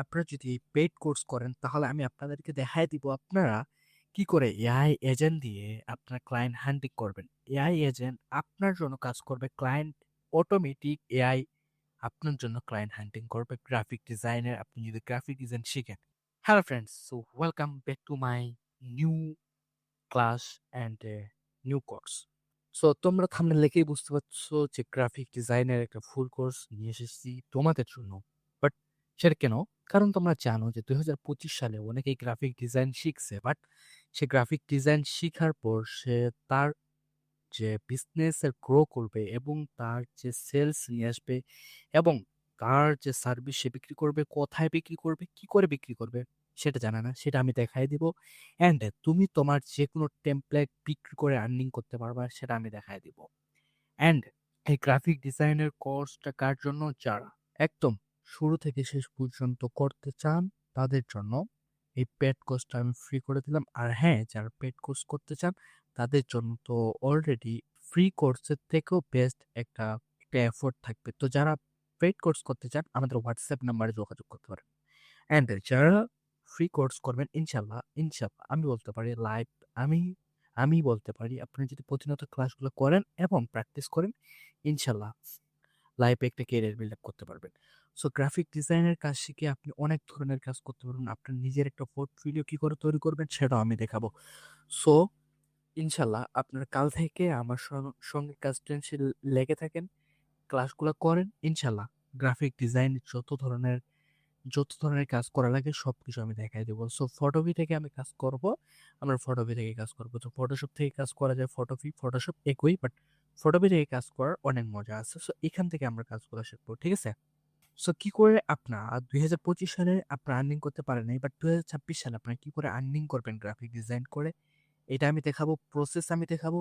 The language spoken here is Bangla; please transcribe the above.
আপনারা যদি পেইড কোর্স করেন তাহলে আমি আপনাদেরকে দেখায় দিব আপনারা কি করে এআই এজেন্ট দিয়ে আপনার ক্লায়েন্ট হান্টিং করবেন। এআই এজেন্ট আপনার জন্য কাজ করবে, ক্লায়েন্ট অটোমেটিক এআই আপনার জন্য ক্লায়েন্ট হান্টিং করবে। গ্রাফিক ডিজাইনের আপনি যদি গ্রাফিক ডিজাইন শিখেন। Hello friends, so welcome back to my new class and new course. So তোমরা থাম্বনেল দেখেই বুঝতে পারছো যে গ্রাফিক ডিজাইনের একটা ফুল কোর্স নিয়ে এসেছি তোমাদের জন্য। বাট সেটা কেন? কারণ তোমরা জানো যে 2025 সালে অনেকেই গ্রাফিক ডিজাইন শিখছে, বাট সে গ্রাফিক ডিজাইন শিখার পর সে তার যে বিজনেস এর গ্রো করবে এবং তার যে সেলস নিয়ে আসবে এবং তার যে সার্ভিস সে বিক্রি করবে, কোথায় বিক্রি করবে, কি করে বিক্রি করবে সেটা জানে না। সেটা আমি দেখাই দিব। অ্যান্ড তুমি তোমার যে কোনো টেমপ্লেট বিক্রি করে আর্নিং করতে পারবা সেটা আমি দেখাই দিব। অ্যান্ড এই গ্রাফিক ডিজাইনের কোর্সটা কার জন্য? যারা একদম শুরু থেকে শেষ পর্যন্ত করতে চান তাদের জন্য এই পেড কোর্সটা আমি ফ্রি করে দিলাম। আর হ্যাঁ, যারা পেড কোর্স করতে চান তাদের জন্য তো অলরেডি ফ্রি কোর্সের থেকেও বেস্ট একটা একটা এফোর্ট থাকবে। তো যারা পেড কোর্স করতে চান আমাদের হোয়াটসঅ্যাপ নাম্বারে যোগাযোগ করতে পারেন। অ্যান্ড যারা ফ্রি কোর্স করবেন ইনশাল্লাহ ইনশাল্লাহ আমি বলতে পারি লাইভ, আমি আমি বলতে পারি আপনি যদি প্রতিনিয়ত ক্লাসগুলো করেন এবং প্র্যাকটিস করেন ইনশাল্লাহ লাইফে একটা ক্যারিয়ার বিল্ড আপ করতে পারবেন। সো গ্রাফিক ডিজাইনের কাজ শিখে আপনি অনেক ধরনের কাজ করতে পারবেন। আপনার নিজের একটা পোর্টফোলিও কি করে তৈরি করবেন সেটাও আমি দেখাবো। সো ইনশাল্লাহ আপনারা কাল থেকে আমার সঙ্গে কাজটি লেগে থাকেন, ক্লাসগুলো করেন ইনশাল্লাহ। গ্রাফিক ডিজাইন যত ধরনের কাজ করা লাগে সবকিছু আমি দেখাই দেবো। সো ফটোপি থেকে আমি কাজ করব, আমরা ফটোপি থেকে কাজ করব। তো ফটোশপ থেকে কাজ করা যায়, ফটোশপ একই, বাট ফটোপি থেকে কাজ করার অনেক মজা আছে। সো এখান থেকে আমরা কাজগুলো শিখবো, ঠিক আছে? সো কি করে আপনার 2025 সালে আপনার আর্নিং করতে পারেন নাই, বাট 2026 সালে আপনার কি করে আর্নিং করবেন গ্রাফিক ডিজাইন করে, এটা আমি দেখাবো, প্রসেস আমি দেখাবো।